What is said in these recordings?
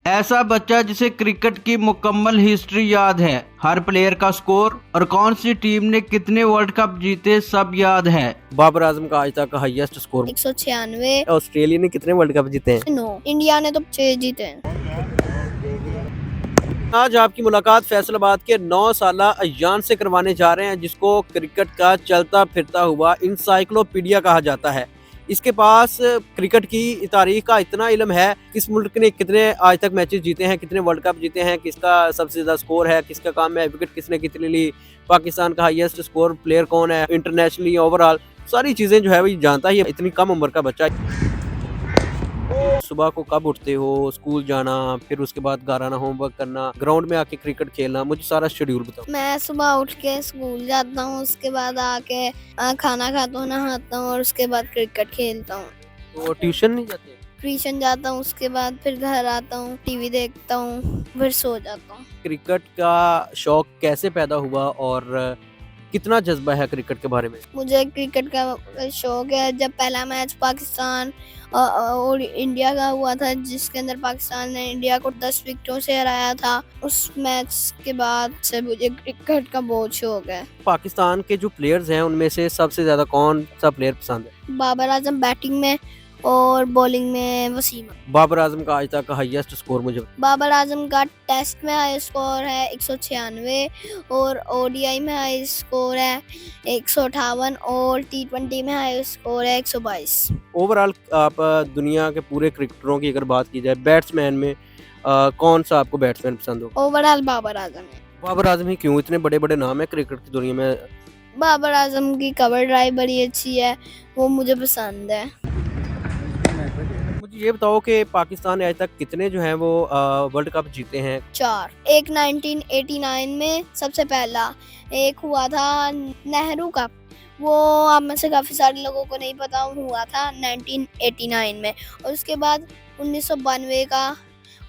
ऐसा बच्चा जिसे क्रिकेट की मुकम्मल हिस्ट्री याद है, हर प्लेयर का स्कोर और कौन सी टीम ने कितने वर्ल्ड कप जीते सब याद है। बाबर आजम का आज तक का हाईएस्ट स्कोर 196। ऑस्ट्रेलिया ने कितने वर्ल्ड कप जीते हैं? 9। इंडिया ने तो 6 जीते हैं। आज आपकी मुलाकात फैसलाबाद के 9 साला अयान से करवाने जा रहे हैं, जिसको क्रिकेट का चलता फिरता हुआ इंसाइक्लोपीडिया कहा जाता है। इसके पास क्रिकेट की तारीख का इतना इल्म है, किस मुल्क ने कितने आज तक मैचेस जीते हैं, कितने वर्ल्ड कप जीते हैं, किसका सबसे ज्यादा स्कोर है, किसका काम है, विकेट किसने कितनी ली, पाकिस्तान का हाईएस्ट स्कोर प्लेयर कौन है इंटरनेशनली, ओवरऑल सारी चीजें जो है वो जानता ही है। इतनी कम उम्र का बच्चा। सुबह को कब उठते हो, स्कूल जाना, फिर उसके बाद घर आना, होमवर्क करना, ग्राउंड में आके क्रिकेट खेलना, मुझे सारा शेड्यूल बताओ। मैं सुबह उठ के स्कूल जाता हूँ, उसके बाद आके खाना खाता हूँ, नहाता हूँ और उसके बाद क्रिकेट खेलता हूँ। तो ट्यूशन नहीं जाते? ट्यूशन जाता हूँ, उसके बाद फिर घर आता हूँ, टीवी देखता हूँ, फिर सो जाता हूँ। क्रिकेट का शौक कैसे पैदा हुआ और कितना जज्बा है क्रिकेट के बारे में? मुझे क्रिकेट का शौक है। जब पहला मैच पाकिस्तान और इंडिया का हुआ था, जिसके अंदर पाकिस्तान ने इंडिया को 10 विकेटों से हराया था, उस मैच के बाद से मुझे क्रिकेट का बहुत शौक है। पाकिस्तान के जो प्लेयर्स हैं उनमें से सबसे ज्यादा कौन सा प्लेयर पसंद है? बाबर आजम बैटिंग में और बॉलिंग में वसीम। बाबर आजम का आज तक का हाईएस्ट स्कोर मुझे? बाबर आजम का टेस्ट में हाई स्कोर है 196 और ओडीआई में हाई स्कोर है 158 और टी20 में हाई स्कोर है 122। ओवरऑल आप दुनिया के पूरे क्रिकेटरों की अगर बात की जाए, बैट्समैन में कौन सा आपको बैट्समैन पसंद हो? ओवरऑल बाबर आजम है। बाबर आजम ही क्यों? इतने बड़े बड़े नाम है क्रिकेट की दुनिया में। बाबर आजम की कवर ड्राइव बड़ी अच्छी है, वो मुझे पसंद है। मुझे ये बताओ कि पाकिस्तान ने आज तक कितने जो हैं वो वर्ल्ड कप जीते हैं? 4। एक 1989 में सबसे पहला एक हुआ था नेहरू कप, वो आप में से काफ़ी सारे लोगों को नहीं पता, हुआ था 1989 में। और उसके बाद 1992 का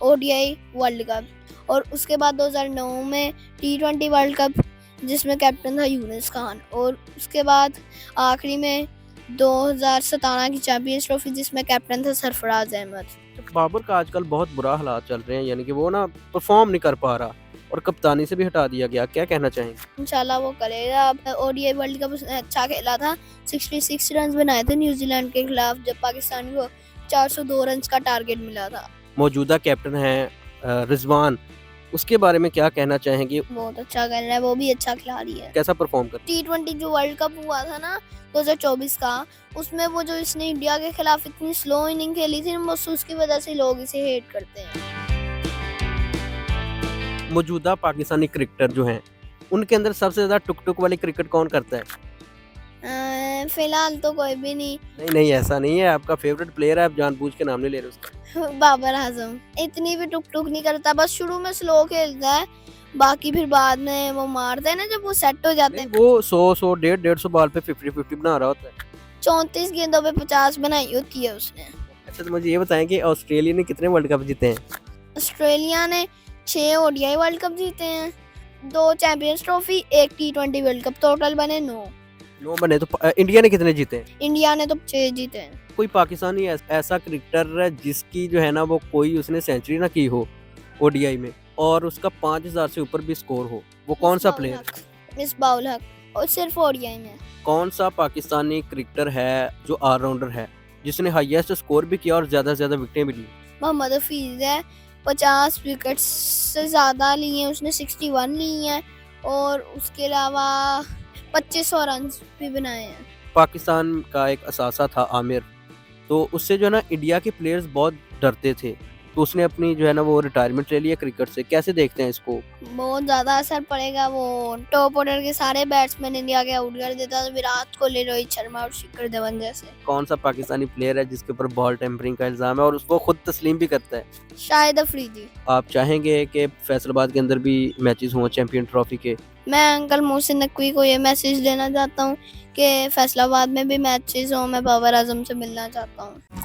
ओडीआई वर्ल्ड कप और उसके बाद 2009 में टी20 वर्ल्ड कप, जिसमें कैप्टन था यूनुस खान। और उसके बाद आखिरी में 2017 की चैंपियंस ट्रॉफी, जिसमें कैप्टन था सरफराज अहमद। बाबर का आजकल बहुत बुरा हालात चल रहे हैं, यानी कि वो ना परफॉर्म नहीं कर पा रहा और कप्तानी से भी हटा दिया गया, क्या कहना चाहेंगे? इंशाल्लाह वो करेगा। ओडीआई वर्ल्ड कप उसने अच्छा खेला था, 66 रन बनाए थे न्यूजीलैंड के खिलाफ, जब पाकिस्तान को 402 रन का टारगेट मिला था। मौजूदा कैप्टन है रिजवान, उसके बारे में क्या कहना चाहेंगे? बहुत अच्छा कर रहा है, वो भी अच्छा खिलाड़ी है। कैसा परफॉर्म कर? टी20 जो वर्ल्ड कप हुआ था ना 2024 का, उसमें वो जो इसने इंडिया के खिलाफ इतनी स्लो इनिंग खेली थी, बस उसकी वजह से लोग इसे हेट करते हैं। मौजूदा पाकिस्तानी क्रिकेटर जो हैं, उनके अंदर सबसे ज्यादा टुक टुक वाली क्रिकेट कौन करता है? फिलहाल तो कोई भी नहीं। नहीं, ऐसा नहीं है, आपका फेवरेट प्लेयर है, आप जानबूझ के नाम नहीं ले रहे उसका। बाबर आजम इतनी भी टुक टुक नहीं करता, बस शुरू में स्लो खेलता है, बाकी फिर बाद में वो मारते हैं ना, जब वो सेट हो जाते हैं। वो 100 150 बॉल पे 50 बना रहा होता है। 34 गेंदों पे 50 बनाई होती है उसने। अच्छा, तो मुझे ये बताएं कि ऑस्ट्रेलिया ने कितने वर्ल्ड कप जीते हैं? ऑस्ट्रेलिया ने 6 ओडीआई वर्ल्ड कप जीते हैं, 2 चैंपियंस ट्रॉफी, 1 टी20 वर्ल्ड कप, टोटल बने 9 बने। तो इंडिया ने कितने जीते हैं? इंडिया ने तो 6 जीते हैं। कोई पाकिस्तानी ऐसा क्रिकेटर है जिसकी जो है ना वो कोई उसने सेंचुरी ना की हो ओडीआई में और उसका 5000 से ऊपर भी स्कोर हो, वो कौन सा प्लेयर है? मिसबाउल हक, और सिर्फ ओडीआई में। कौन सा पाकिस्तानी क्रिकेटर है जो ऑलराउंडर है, जिसने हाईएस्ट स्कोर भी किया और ज्यादा से ज्यादा विकेटें भी ली? मोहम्मद हफीज है, 50 विकेट से ज्यादा ली हैं उसने, 61 ली हैं, और उसके अलावा 2500 रन भी बनाए हैं। पाकिस्तान का एक असासा था आमिर, तो उससे जो है ना इंडिया के प्लेयर्स बहुत डरते थे, तो उसने अपनी जो है ना वो रिटायरमेंट ले लिया क्रिकेट से। कैसे देखते हैं इसको? बहुत ज्यादा असर पड़ेगा, वो टॉप ऑर्डर के सारे बैट्समैन इंडिया के आउट कर देता था, विराट कोहली, रोहित शर्मा और शिखर धवन जैसे। कौन सा पाकिस्तानी प्लेयर है जिसके ऊपर बॉल टेम्परिंग का इल्जाम है और उसको खुद तस्लीम भी करता है? शाहिद अफरीदी। आप चाहेंगे कि फैसलाबाद के अंदर भी मैचेस हों चैंपियन ट्रॉफी के? मैं अंकल मोहसिन नकवी को ये मैसेज देना चाहता हूँ कि फैसलाबाद में भी मैचेस हों, मैं बाबर आजम से मिलना चाहता हूँ।